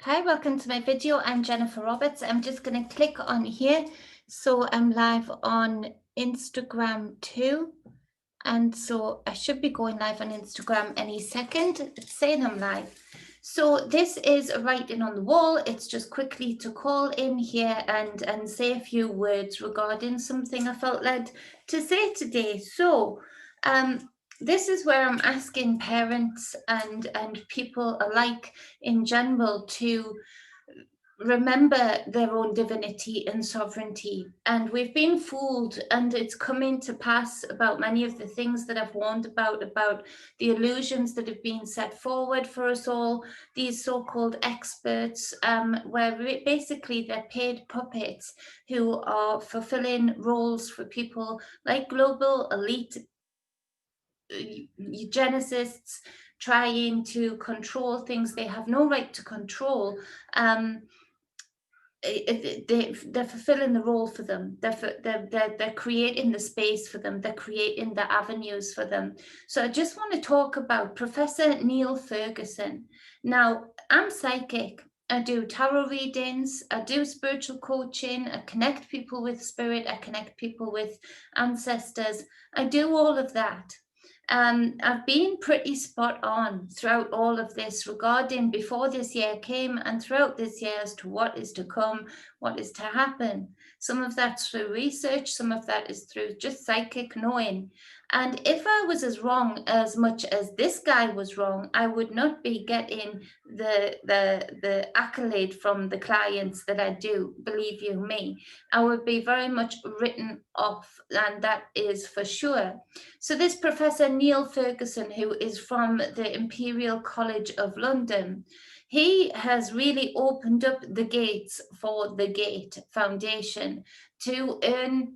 Hi, welcome to my video. I'm Jennifer Roberts. I'm just going to click on here. So I'm live on Instagram too. And so I should be going live on Instagram any second. It's saying I'm live. So this is a writing on the wall. It's just quickly to call in here and say a few words regarding something I felt led to say today. So this is where I'm asking parents and people alike in general to remember their own divinity and sovereignty. And we've been fooled, and it's coming to pass about many of the things that I've warned about the illusions that have been set forward for us all, these so-called experts, where basically they're paid puppets who are fulfilling roles for people like global elite eugenicists trying to control things they have no right to control. They're fulfilling the role for them. They're creating the space for them. They're creating the avenues for them. So I just want to talk about Professor Neil Ferguson. Now, I'm psychic. I do tarot readings. I do spiritual coaching. I connect people with spirit. I connect people with ancestors. I do all of that. I've been pretty spot on throughout all of this regarding before this year came and throughout this year as to what is to come, what is to happen. Some of that's through research, some of that is through just psychic knowing. And if I was as wrong as much as this guy was wrong, I would not be getting the accolade from the clients that I do, believe you me. I would be very much written off, and that is for sure. So this Professor Neil Ferguson, who is from the Imperial College of London, he has really opened up the gates for the GATE Foundation to earn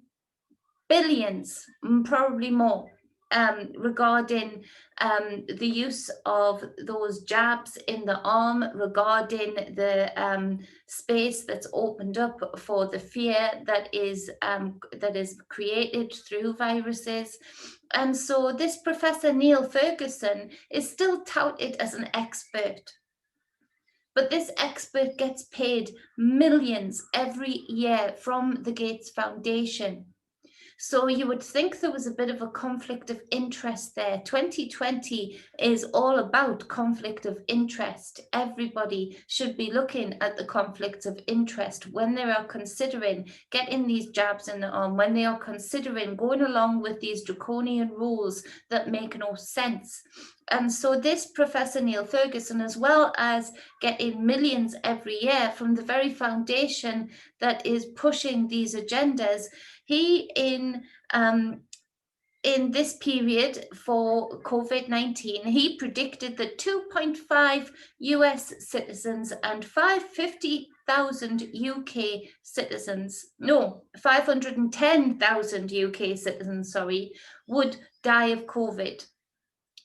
billions, probably more, regarding the use of those jabs in the arm, regarding the space that's opened up for the fear that is created through viruses. And so this Professor Neil Ferguson is still touted as an expert. But this expert gets paid millions every year from the Gates Foundation. So you would think there was a bit of a conflict of interest there. 2020 is all about conflict of interest. Everybody should be looking at the conflicts of interest when they are considering getting these jabs in the arm, when they are considering going along with these draconian rules that make no sense. And so this Professor Neil Ferguson, as well as getting millions every year from the very foundation that is pushing these agendas, he in this period for COVID-19, he predicted that 2.5 US citizens and 550,000 UK citizens, no, 510,000 UK citizens, sorry, would die of COVID.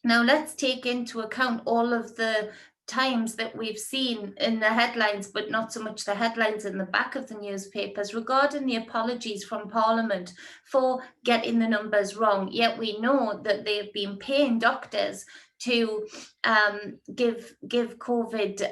Now let's take into account all of the times that we've seen in the headlines, but not so much the headlines in the back of the newspapers, regarding the apologies from Parliament for getting the numbers wrong. Yet we know that they've been paying doctors to give COVID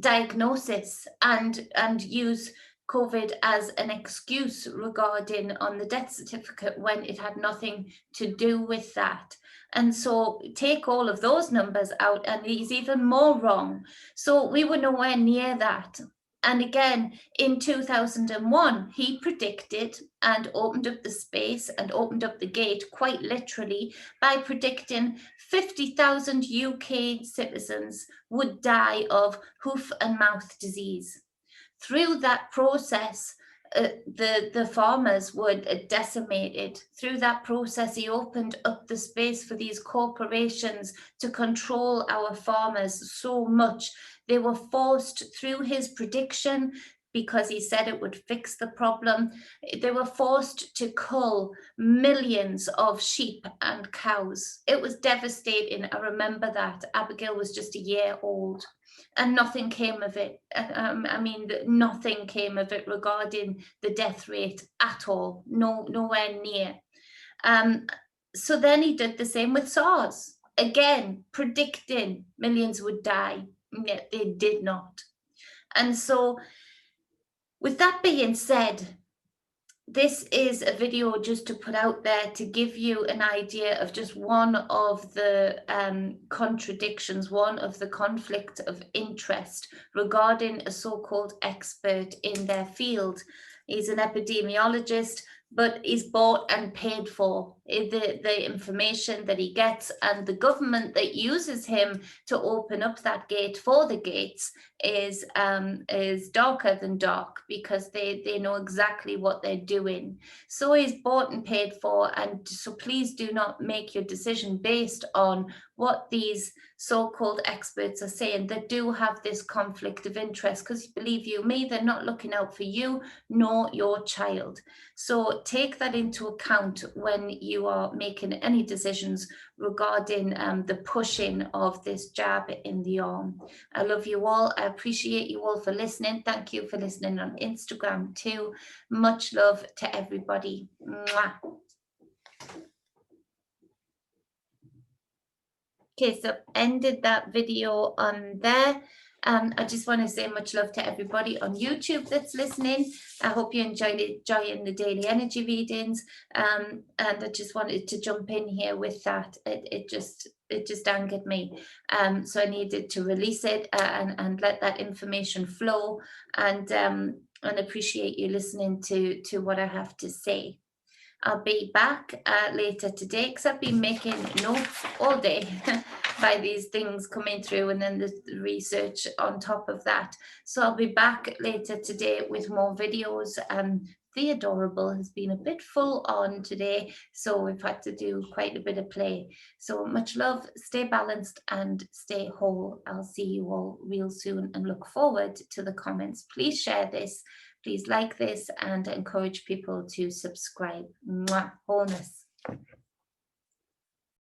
diagnosis and use COVID as an excuse regarding on the death certificate when it had nothing to do with that. And so take all of those numbers out and he's even more wrong. So we were nowhere near that. And again, in 2001, he predicted and opened up the space and opened up the gate quite literally by predicting 50,000 UK citizens would die of hoof and mouth disease. Through that process, the farmers were decimated. Through that process, he opened up the space for these corporations to control our farmers so much. They were forced through his prediction, because he said it would fix the problem, they were forced to cull millions of sheep and cows. It was devastating. I remember that. Abigail was just a year old. And nothing came of it. I mean, nothing came of it regarding the death rate at all. Nowhere near. So then he did the same with SARS. Again, predicting millions would die. Yet they did not. And so with that being said, this is a video just to put out there to give you an idea of just one of the contradictions, one of the conflict of interest regarding a so-called expert in their field. He's an epidemiologist, but he's bought and paid for the information that he gets, and the government that uses him to open up that gate for the gates is darker than dark, because they know exactly what they're doing. So he's bought and paid for, and so please do not make your decision based on what these so-called experts are saying that do have this conflict of interest, because believe you me, they're not looking out for you nor your child. So take that into account when you are making any decisions regarding the pushing of this jab in the arm. I love you all. I appreciate you all for listening. Thank you for listening on Instagram too. Much love to everybody. Mwah. Okay, so I've ended that video on there. I just want to say much love to everybody on YouTube that's listening. I hope you enjoying the daily energy readings. And I just wanted to jump in here with that. It just angered me. So I needed to release it and let that information flow, and appreciate you listening to what I have to say. I'll be back later today, because I've been making notes all day by these things coming through, and then the research on top of that. So I'll be back later today with more videos. The Adorable has been a bit full on today, so we've had to do quite a bit of play. So much love, stay balanced and stay whole. I'll see you all real soon and look forward to the comments. Please share this. Please like this and encourage people to subscribe. Mwah, wholeness.